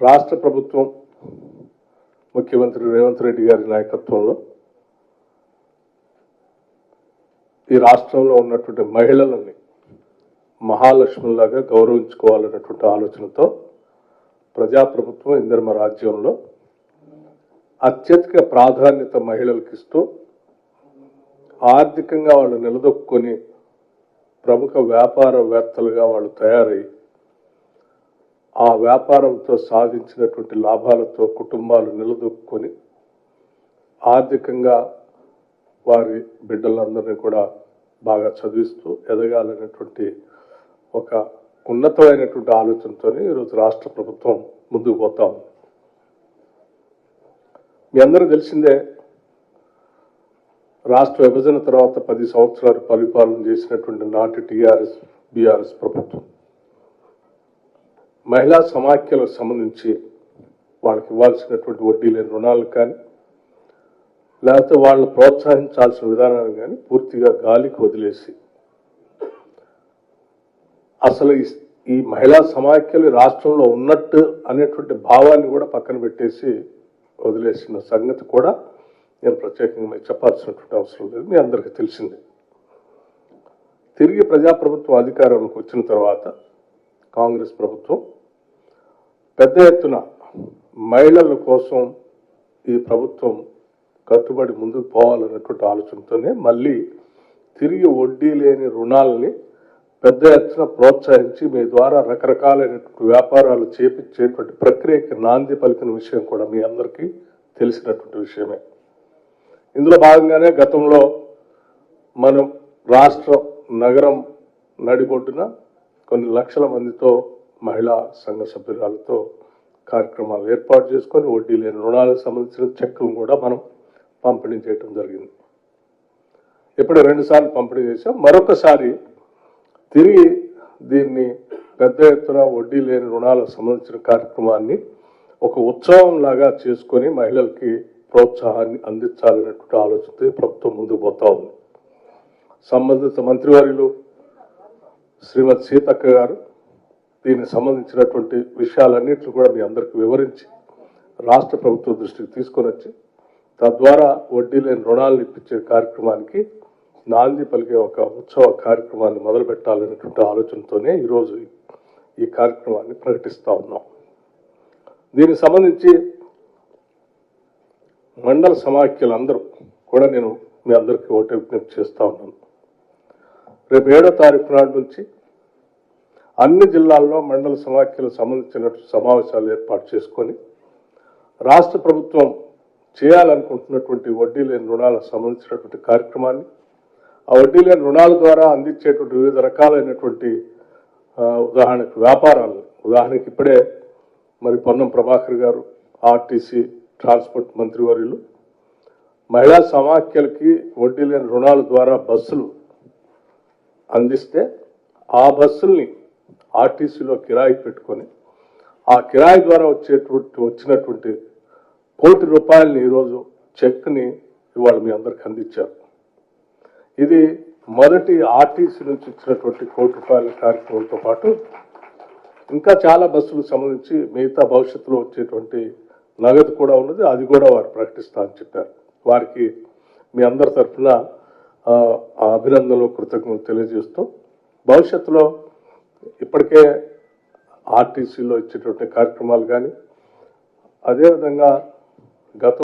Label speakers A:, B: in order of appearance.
A: రాష్ట్ర ప్రభుత్వం ముఖ్యమంత్రి రేవంత్ రెడ్డి గారి నాయకత్వంలో ఈ రాష్ట్రంలో ఉన్నటువంటి మహిళలని మహాలక్ష్ములాగా గౌరవించుకోవాలన్నటువంటి ఆలోచనతో ప్రజాప్రభుత్వం ఇందిరమ రాజ్యంలో అత్యధిక ప్రాధాన్యత మహిళలకు ఇస్తూ ఆర్థికంగా వాళ్ళు నిలదొక్కుని ప్రముఖ వ్యాపారవేత్తలుగా వాళ్ళు తయారై ఆ వ్యాపారంతో సాధించినటువంటి లాభాలతో కుటుంబాలు నిలదొక్కుని ఆర్థికంగా వారి బిడ్డలందరినీ కూడా బాగా చదివిస్తూ ఎదగాలనేటువంటి ఒక ఉన్నతమైనటువంటి ఆలోచనతోనే ఈరోజు రాష్ట్ర ప్రభుత్వం ముందుకు పోతాం. మీ అందరూ తెలిసిందే, రాష్ట్ర విభజన తర్వాత 10 సంవత్సరాలు పరిపాలన చేసినటువంటి నాటి టీఆర్ఎస్ బీఆర్ఎస్ ప్రభుత్వం మహిళా సమాఖ్యలకు సంబంధించి వాళ్ళకి ఇవ్వాల్సినటువంటి వడ్డీ లేని రుణాలు కానీ లేకపోతే వాళ్ళని ప్రోత్సహించాల్సిన విధానాన్ని కానీ పూర్తిగా గాలికి వదిలేసి అసలు ఈ మహిళా సమాఖ్యలు రాష్ట్రంలో ఉన్నట్టు అనేటువంటి భావాన్ని కూడా పక్కన పెట్టేసి వదిలేసిన సంగతి కూడా నేను ప్రత్యేకంగా చెప్పాల్సినటువంటి అవసరం లేదు, మీ అందరికీ తెలిసిందే. తిరిగి ప్రజాప్రభుత్వం అధికారంలోకి వచ్చిన తర్వాత కాంగ్రెస్ ప్రభుత్వం పెద్ద ఎత్తున మహిళల కోసం ఈ ప్రభుత్వం కట్టుబడి ముందుకు పోవాలన్నటువంటి ఆలోచనతోనే మళ్ళీ తిరిగి వడ్డీ లేని రుణాలని పెద్ద ఎత్తున ప్రోత్సహించి మీ ద్వారా రకరకాలైనటువంటి వ్యాపారాలు చేపించేటువంటి ప్రక్రియకి నాంది పలికిన విషయం కూడా మీ అందరికీ తెలిసినటువంటి విషయమే. ఇందులో భాగంగానే గతంలో మనం రాష్ట్ర నగరం నడిబొడ్డున కొన్ని లక్షల మందితో మహిళా సంఘ సభ్యురాలతో కార్యక్రమాలు ఏర్పాటు చేసుకొని వడ్డీ లేని రుణాలకు సంబంధించిన చెక్కులను కూడా మనం పంపిణీ చేయడం జరిగింది. ఇప్పుడు 2 సార్లు పంపిణీ చేసాం. మరొకసారి తిరిగి దీన్ని పెద్ద ఎత్తున వడ్డీ లేని రుణాలకు సంబంధించిన కార్యక్రమాన్ని ఒక ఉత్సవం లాగా చేసుకొని మహిళలకి ప్రోత్సాహాన్ని అందించాలనేటువంటి ఆలోచనతో ప్రభుత్వం ముందుకు పోతా ఉంది. సంబంధిత మంత్రివర్యులు శ్రీమతి సీతక్క గారు దీనికి సంబంధించినటువంటి విషయాలన్నింటినీ కూడా మీ అందరికీ వివరించి రాష్ట్ర ప్రభుత్వం దృష్టికి తీసుకొని వచ్చి తద్వారా వడ్డీ లేని రుణాలను ఇప్పించే కార్యక్రమానికి నాంది పలికే ఒక ఉత్సవ కార్యక్రమాన్ని మొదలు పెట్టాలనేటువంటి ఆలోచనతోనే ఈరోజు ఈ కార్యక్రమాన్ని ప్రకటిస్తూ ఉన్నాం. దీనికి సంబంధించి మండల సమాఖ్యలందరూ కూడా నేను మీ అందరికీ ఒకటే విజ్ఞప్తి చేస్తూ ఉన్నాను. రేపు 7వ తారీఖు నాటి నుంచి అన్ని జిల్లాల్లో మండల సమాఖ్యలకు సంబంధించినటువంటి సమావేశాలు ఏర్పాటు చేసుకొని రాష్ట్ర ప్రభుత్వం చేయాలనుకుంటున్నటువంటి వడ్డీ లేని రుణాలకు సంబంధించినటువంటి కార్యక్రమాన్ని, ఆ వడ్డీ లేని రుణాల ద్వారా అందించేటువంటి వివిధ రకాలైనటువంటి ఉదాహరణకు వ్యాపారాలు, ఉదాహరణకి ఇప్పుడే మరి పొన్నం ప్రభాకర్ గారు ఆర్టీసీ ట్రాన్స్పోర్ట్ మంత్రివర్యులు మహిళా సమాఖ్యలకి వడ్డీ లేని రుణాల ద్వారా బస్సులు అందిస్తే ఆ బస్సుల్ని ఆర్టీసీలో కిరాయి పెట్టుకొని ఆ కిరాయి ద్వారా వచ్చినటువంటి ₹1 కోటి ఈరోజు చెక్ని ఇవాళ మీ అందరికి అందించారు. ఇది మొదటి ఆర్టీసీ నుంచి ఇచ్చినటువంటి ₹1 కోటి కార్యక్రమంతో పాటు ఇంకా చాలా బస్సులకు సంబంధించి మిగతా భవిష్యత్తులో వచ్చేటువంటి నగదు కూడా ఉన్నది, అది కూడా వారు ప్రకటిస్తా అని చెప్పారు. వారికి మీ అందరి తరఫున అభినందనలు కృతజ్ఞతలు తెలియజేస్తూ భవిష్యత్తులో ఇప్పటికే ఆర్టీసీలో ఇచ్చేటువంటి కార్యక్రమాలు కానీ అదేవిధంగా గత